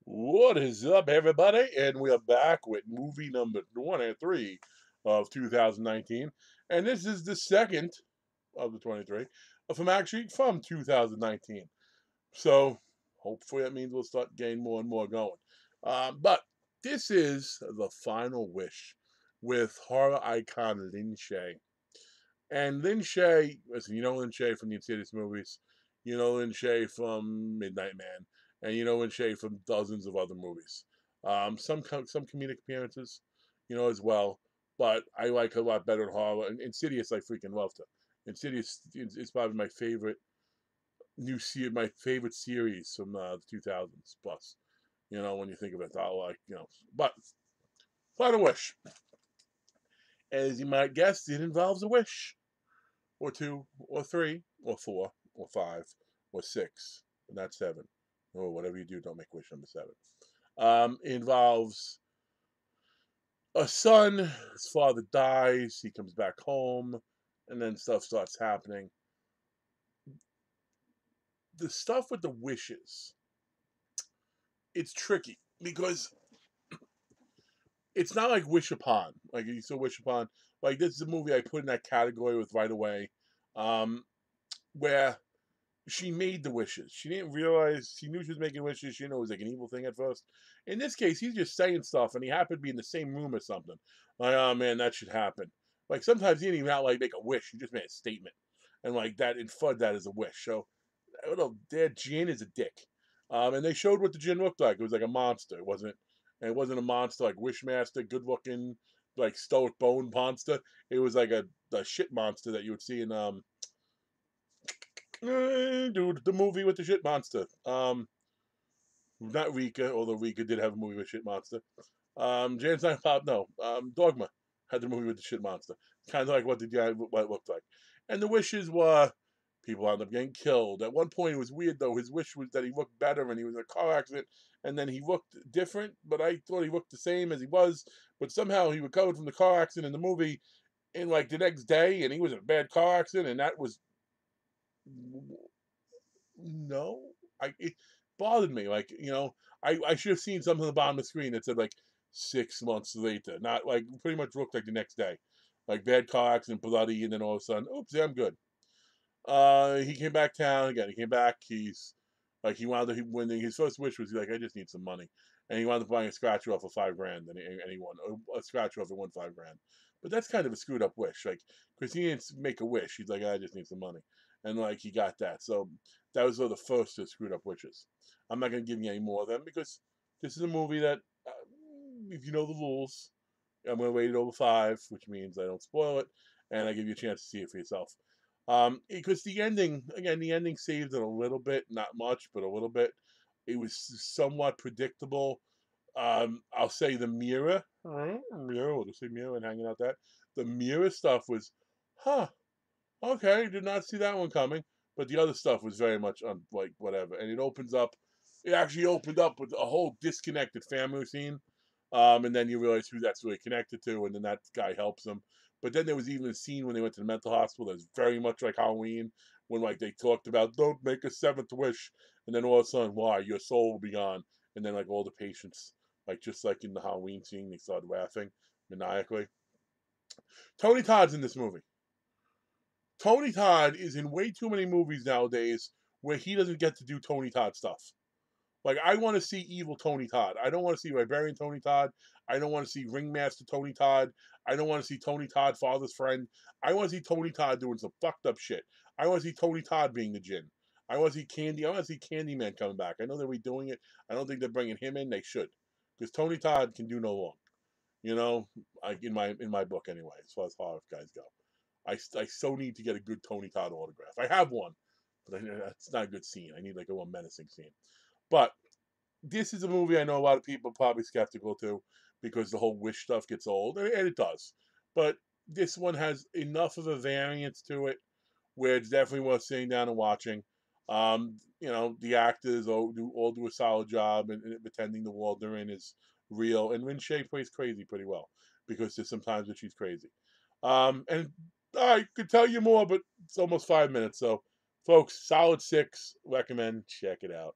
What is up, everybody? And we are back with movie number 23 of 2019. And this is the second of the 23 from 2019. So hopefully that means we'll start getting more and more going. But this is The Final Wish with horror icon Lin Shaye. And Lin Shaye, listen, you know Lin Shaye from the Insidious movies, you know Lin Shaye from Midnight Man, and you know Lin Shaye from dozens of other movies. Some comedic appearances, as well. But I like her a lot better than horror. And Insidious, I freaking loved her. Insidious is probably my favorite my favorite series from the 2000s plus. When you think of it, I like But Final Wish, as you might guess, it involves a wish or two, or three, or four, or five, or six, and not seven, or whatever you do. Don't make wish number seven. Involves a son. His father dies. He comes back home, and then stuff starts happening. The stuff with the wishes, it's tricky because it's not like Wish Upon. Like you saw Wish Upon. Like this is a movie I put in that category with right away, um, where she made the wishes. She didn't realize she knew she was making wishes. She knew it was like an evil thing at first. In this case, he's just saying stuff, and he happened to be in the same room or something. Like, oh man, that should happen. Like sometimes he didn't even out like make a wish. He just made a statement, and like that inferred that as a wish. So, I don't know. Their Jin is a dick. And they showed what the Jin looked like. It was like a monster. It wasn't a monster like Wishmaster, good looking, like stoic bone monster. It was like a shit monster that you would see in dude, the movie with the shit monster. Not Rika, although Rika did have a movie with shit monster. James Silent Pop, no. Dogma had the movie with the shit monster. Kind of like what the guy what it looked like. And the wishes were people ended up getting killed. At one point, it was weird though. His wish was that he looked better, and he was in a car accident, and then he looked different. But I thought he looked the same as he was. But somehow he recovered from the car accident in the movie in like the next day, and he was in a bad car accident, and that was no, it bothered me. Like I should have seen something on the bottom of the screen that said like 6 months later, not like pretty much looked like the next day, like bad car accident, bloody, and then all of a sudden, oops, yeah, I'm good. He came back town again. He came back. He's like he wanted to, when his first wish was like I just need some money, and he wound up buying a scratcher off for 5 grand, and he won a scratcher off and won 5 grand. But that's kind of a screwed up wish, like because he didn't make a wish. He's like I just need some money, and like he got that. So that was the first of screwed up wishes. I'm not going to give you any more of them because this is a movie that, if you know the rules, I'm going to rate it over 5, which means I don't spoil it, and I give you a chance to see it for yourself. Because the ending, again, the ending saved it a little bit, not much, but a little bit. It was somewhat predictable. I'll say the mirror, mirror, we'll just say mirror and hanging out that. The mirror stuff was, huh, okay, did not see that one coming. But the other stuff was very much like whatever. And it actually opened up with a whole disconnected family scene. And then you realize who that's really connected to, and then that guy helps them. But then there was even a scene when they went to the mental hospital that's very much like Halloween, when like they talked about don't make a seventh wish, and then all of a sudden, why your soul will be gone, and then like all the patients, like just like in the Halloween scene, they started laughing maniacally. Tony Todd's in this movie. Tony Todd is in way too many movies nowadays where he doesn't get to do Tony Todd stuff. Like I want to see evil Tony Todd. I don't want to see Librarian Tony Todd. I don't want to see Ringmaster Tony Todd. I don't want to see Tony Todd, father's friend. I want to see Tony Todd doing some fucked up shit. I want to see Tony Todd being the Jinn. I want to see Candy. I want to see Candyman coming back. I know they're redoing it. I don't think they're bringing him in. They should, because Tony Todd can do no wrong. You know, like in my book anyway, as far as horror guys go. I so need to get a good Tony Todd autograph. I have one, but that's not a good scene. I need like a more menacing scene. But this is a movie I know a lot of people are probably skeptical to because the whole wish stuff gets old, and it does. But this one has enough of a variance to it where it's definitely worth sitting down and watching. The actors all do a solid job and pretending the world they're in is real. And Rin Shay plays crazy pretty well because there's sometimes that she's crazy. And I could tell you more, but it's almost 5 minutes. So, folks, solid 6. Recommend. Check it out.